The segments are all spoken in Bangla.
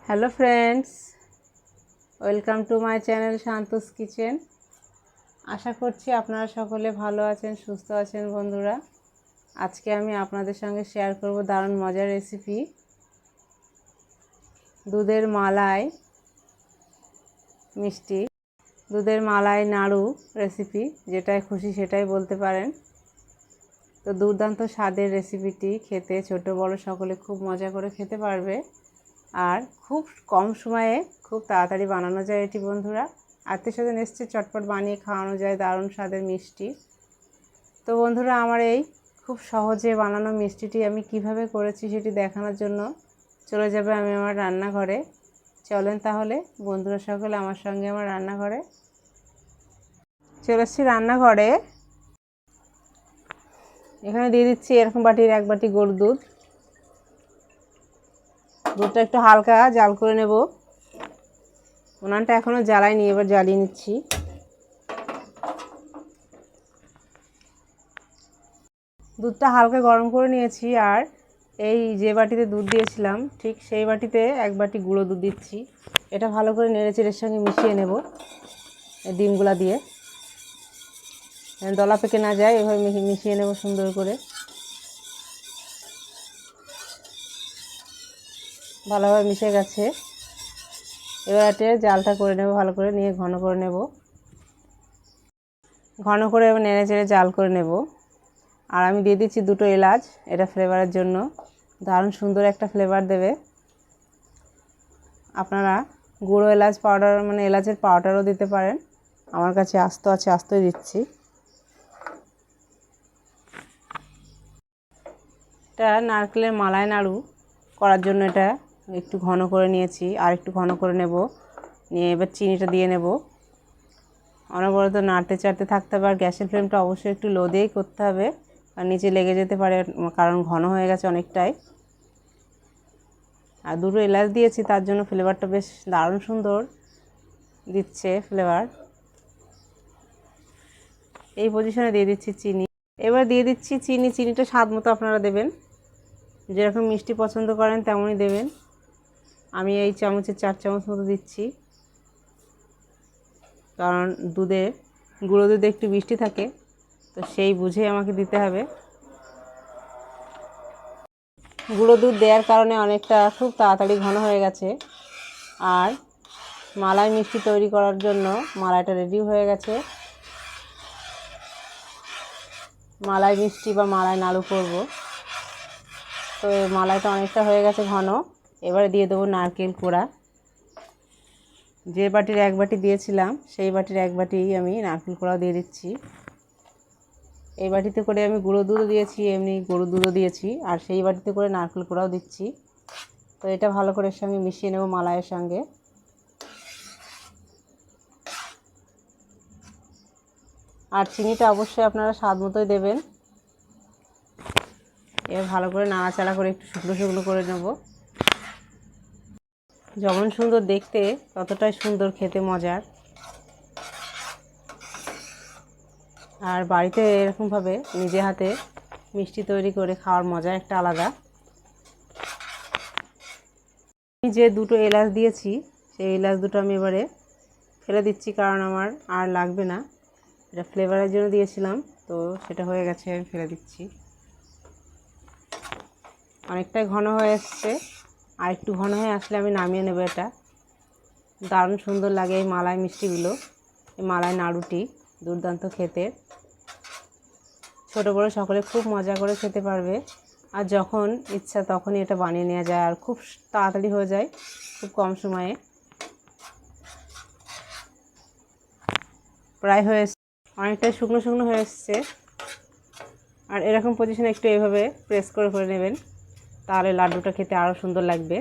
Hello friends, welcome to my channel Shantos kitchen. আশা করছি আপনারা সকলে ভালো আছেন, সুস্থ আছেন। বন্ধুরা, আজকে আমি আপনাদের সঙ্গে শেয়ার করব দারুণ মজার রেসিপি, দুধের মালাই মিষ্টি, দুধের মালাই নাড়ু রেসিপি। যেটাই খুশি সেটাই বলতে পারেন। তো দুর্দান্ত স্বাদের রেসিপিটি খেতে ছোট বড় সকলে খুব মজা করে খেতে পারবে, আর খুব কম সময়ে খুব তাড়াতাড়ি বানানো যায় এটি। বন্ধুরা, আত্মীয়স্বজন এসছে, চটপট বানিয়ে খাওয়ানো যায় দারুণ স্বাদের মিষ্টি। তো বন্ধুরা, আমার এই খুব সহজে বানানো মিষ্টিটি আমি কিভাবে করেছি সেটি দেখানোর জন্য চলে যাবে আমি আমার রান্নাঘরে। চলেন তাহলে বন্ধুরা সকলে আমার সঙ্গে আমার রান্নাঘরে। চলে এসেছি রান্নাঘরে। এখানে দিয়ে দিচ্ছি এরকম বাটির এক বাটি গরুর দুধ। দুধটা একটু হালকা জাল করে নেব। উনানটা এখনও জ্বালাইনি, এবার জ্বালিয়ে নিচ্ছি। দুধটা হালকা গরম করে নিয়েছি, আর এই যে বাটিতে দুধ দিয়েছিলাম ঠিক সেই বাটিতে এক বাটি গুঁড়ো দুধ দিচ্ছি। এটা ভালো করে নেড়েচেড়ের সঙ্গে মিশিয়ে নেব এই ডিমগুলা দিয়ে, দলা পেকে না যায়, এভাবে মিশিয়ে নেব সুন্দর করে। ভালোভাবে মিশে গেছে। এবার এতে জালটা করে নেব, ভালো করে নিয়ে ঘন করে নেব। ঘন করে এবার নেড়ে চেড়ে জাল করে নেব। আর আমি দিয়ে দিচ্ছি দুটো এলাচ, এটা ফ্লেভারের জন্য দারুণ সুন্দর একটা ফ্লেভার দেবে। আপনারা গুঁড়ো এলাচ পাউডার মানে এলাচের পাউডারও দিতে পারেন, আমার কাছে আস্ত আছে, আস্তই দিচ্ছি। এটা নারকেলের মালাই নাড়ু করার জন্য এটা একটু ঘন করে নিয়েছি, আর একটু ঘন করে নেব। নিয়ে এবার চিনিটা দিয়ে নেব। অনবরত নাড়তে চাড়তে থাকতে হবে, আর গ্যাসের ফ্লেমটা অবশ্যই একটু লো দিয়েই করতে হবে, আর নিচে লেগে যেতে পারে, কারণ ঘন হয়ে গেছে অনেকটাই। আর দুটো এলাচ দিয়েছি, তার জন্য ফ্লেভারটা বেশ দারুণ সুন্দর দিচ্ছে ফ্লেভার। এই পজিশনে দিয়ে দিচ্ছি চিনি। এবার দিয়ে দিচ্ছি চিনিটা স্বাদ মতো আপনারা দেবেন, যেরকম মিষ্টি পছন্দ করেন তেমনই দেবেন। আমি এই চামচের 4 চামচ মতো দিচ্ছি, কারণ গুঁড়ো দুধে একটু মিষ্টি থাকে, তো সেই বুঝে আমাকে দিতে হবে। গুঁড়ো দুধ দেওয়ার কারণে অনেকটা খুব তাড়াতাড়ি ঘন হয়ে গেছে। আর মালাই মিষ্টি তৈরি করার জন্য মালাইটা রেডি হয়ে গেছে। মালাই মিষ্টি বা মালাই নাড়ু করব, তো এই মালাইটা অনেকটা হয়ে গেছে ঘন। এবারে দিয়ে দেবো নারকেল কোড়া। যে বাটির এক বাটি দিয়েছিলাম সেই বাটির এক বাটি আমি নারকেল কোড়াও দিয়ে দিচ্ছি। এই বাটিতে করে আমি গুঁড়ো দুধও দিয়েছি, এমনি গরুর দুধও দিয়েছি, আর সেই বাটিতে করে নারকেল কোড়াও দিচ্ছি। তো এটা ভালো করে এর সঙ্গে মিশিয়ে নেব মালাইয়ের সঙ্গে। আর চিনিটা অবশ্যই আপনারা স্বাদ মতোই দেবেন। এবার ভালো করে নাড়াচাড়া করে একটু শুকনো শুকনো করে নেব। যেমন সুন্দর দেখতে ততটাই সুন্দর খেতে মজার। আর বাড়িতে এরকমভাবে নিজে হাতে মিষ্টি তৈরি করে খাওয়ার মজা একটা আলাদা। আমি যে দুটো এলাচ দিয়েছি সেই এলাচ দুটো আমি এবারে ফেলে দিচ্ছি, কারণ আমার আর লাগবে না। এটা ফ্লেভারের জন্য দিয়েছিলাম, তো সেটা হয়ে গেছে, আমি ফেলে দিচ্ছি। অনেকটাই ঘন হয়ে এসছে, আর একটু ঘন হয়ে আসলে আমি নামিয়ে নেব। এটা দারুণ সুন্দর লাগে এই মালাই মিষ্টিগুলো, এই মালাই নাড়ুটি দুর্দান্ত খেতে। ছোটো বড়ো সকলে খুব মজা করে খেতে পারবে, আর যখন ইচ্ছা তখনই এটা বানিয়ে নেওয়া যায়, আর খুব তাড়াতাড়ি হয়ে যায়, খুব কম সময়ে। প্রায় হয়ে অনেকটাই শুকনো শুকনো হয়ে এসছে। আর এরকম পজিশনে একটু এইভাবে প্রেস করে করে নেবেন, তাহলে লাড্ডুটা খেতে আরও সুন্দর লাগবে,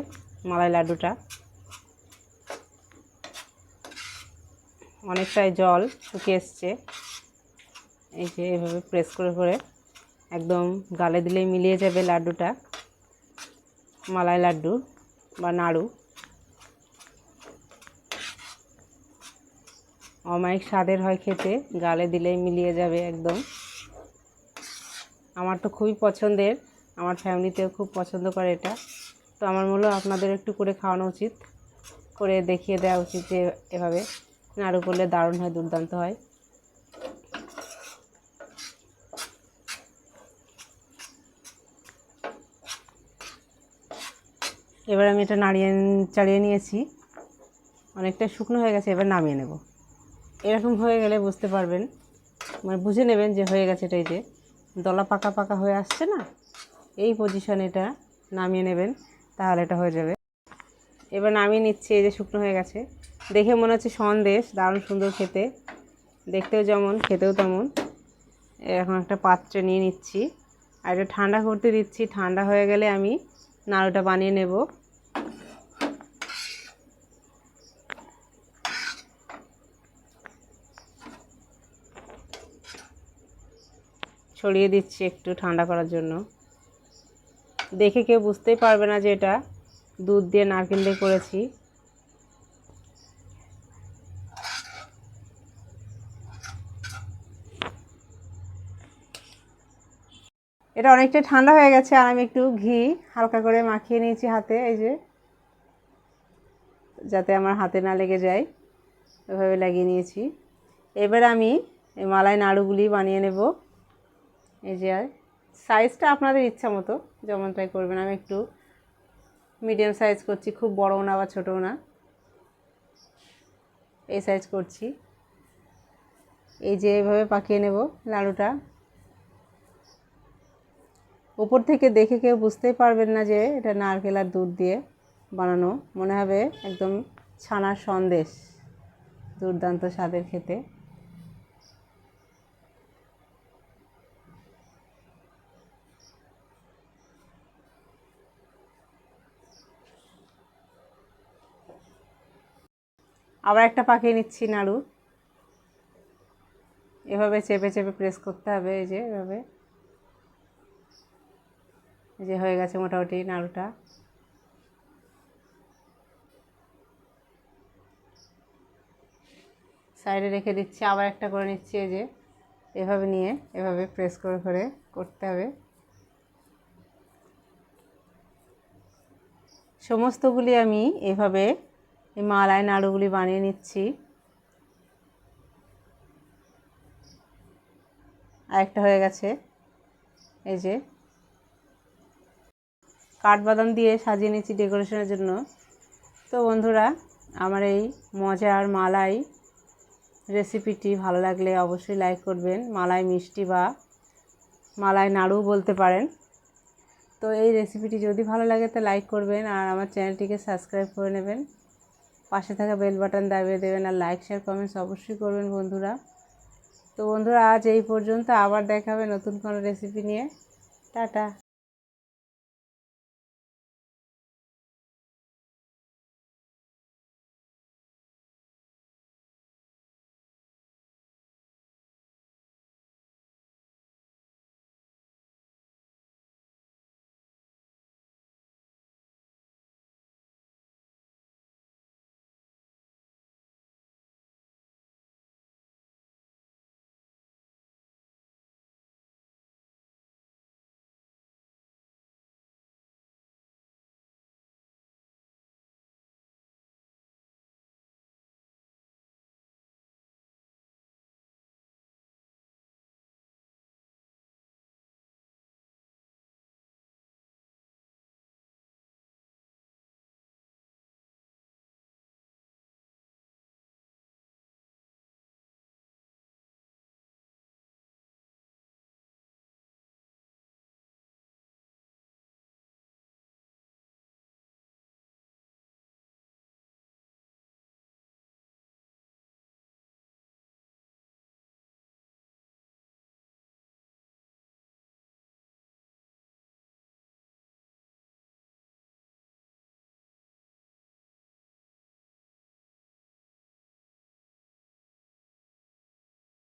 মালাই লাড্ডুটা। অনেকটাই জল শুকিয়ে এসছে। এই যে এইভাবে প্রেস করে করে একদম গালে দিলেই মিলিয়ে যাবে লাড্ডুটা, মালাই লাড্ডু বা নাড়ু। অমায়িক স্বাদের হয় খেতে, গালে দিলেই মিলিয়ে যাবে একদম। আমার তো খুবই পছন্দের, আমার ফ্যামিলিতেও খুব পছন্দ করে এটা। তো আমার মনে হয় আপনাদের একটু করে খাওয়ানো উচিত, করে দেখিয়ে দেওয়া উচিত যে এভাবে নাড়ু করলে দারুণ হয়, দুর্দান্ত হয়। এবার আমি এটা চাড়িয়ে নিয়েছি, অনেকটা শুকনো হয়ে গেছে। এবার নামিয়ে নেব। এরকম হয়ে গেলে বুঝতে পারবেন, মানে বুঝে নেবেন যে হয়ে গেছে। এটাই যে দলা পাকা পাকা হয়ে আসছে না, এই পজিশনে এটা নামিয়ে নেবেন, তাহলে এটা হয়ে যাবে। এবার নামিয়ে নিচ্ছি। এই যে শুকনো হয়ে গেছে, দেখে মনে হচ্ছে সন্দেশ, দারুণ সুন্দর খেতে, দেখতেও যেমন খেতেও তেমন। এখন একটা পাত্রে নিয়ে নিচ্ছি আর এটা ঠান্ডা করতে দিচ্ছি। ঠান্ডা হয়ে গেলে আমি নাড়ুটা বানিয়ে নেব। ছড়িয়ে দিচ্ছি একটু ঠান্ডা করার জন্য। দেখে কেউ বুঝতেই পারবে না যে এটা দুধ দিয়ে নারকেল দিয়ে করেছি। এটা অনেকটা ঠান্ডা হয়ে গেছে আর আমি একটু ঘি হালকা করে মাখিয়ে নিয়েছি হাতে, এই যে, যাতে আমার হাতে না লেগে যায়, এভাবে লাগিয়ে নিয়েছি। এবার আমি এই মালাই নাড়ুগুলি বানিয়ে নেব। এই যে সাইজটা আপনাদের ইচ্ছা মতো যেমনটাই করবেন। আমি একটু মিডিয়াম সাইজ করছি, খুব বড়ও না বা ছোটও না, এই সাইজ করছি। এই যে এইভাবে পাকিয়ে নেব নাড়ুটা। উপর থেকে দেখে কেউ বুঝতেই পারবেন না যে এটা নারকেল আর দুধ দিয়ে বানানো, মনে হবে একদম ছানার সন্দেশ, দুর্দান্ত স্বাদের খেতে। আবার একটা পাকিয়ে নিচ্ছি নাড়ু। এভাবে চেপে চেপে প্রেস করতে হবে, এই যে এভাবে। এই যে হয়ে গেছে মোটামুটি নাড়ুটা। সাইডে রেখে দিচ্ছি, আবার একটা করে নিচ্ছি। এই যে এভাবে নিয়ে এভাবে প্রেস করে করে করতে হবে। সমস্তগুলি আমি এভাবে এই মালাই নাড়ুগুলি বানিয়ে নিচ্ছি। আরেকটা হয়ে গেছে, এই যে কাঠবাদাম দিয়ে সাজিয়ে নিচ্ছি ডেকোরেশনের জন্য। তো বন্ধুরা, আমার এই মজার মালাই রেসিপিটি ভালো লাগলে অবশ্যই লাইক করবেন। মালাই মিষ্টি বা মালাই নাড়ু বলতে পারেন। তো এই রেসিপিটি যদি ভালো লাগে তো লাইক করবেন আর আমার চ্যানেলটিকে সাবস্ক্রাইব করে নেবেন। পাশে থাকা বেল বাটন দাবিয়ে দেবেন আর লাইক শেয়ার কমেন্টস অবশ্যই করবেন বন্ধুরা। তো বন্ধুরা, আজ এই পর্যন্ত। আবার দেখা হবে নতুন কোনো রেসিপি নিয়ে। টাটা।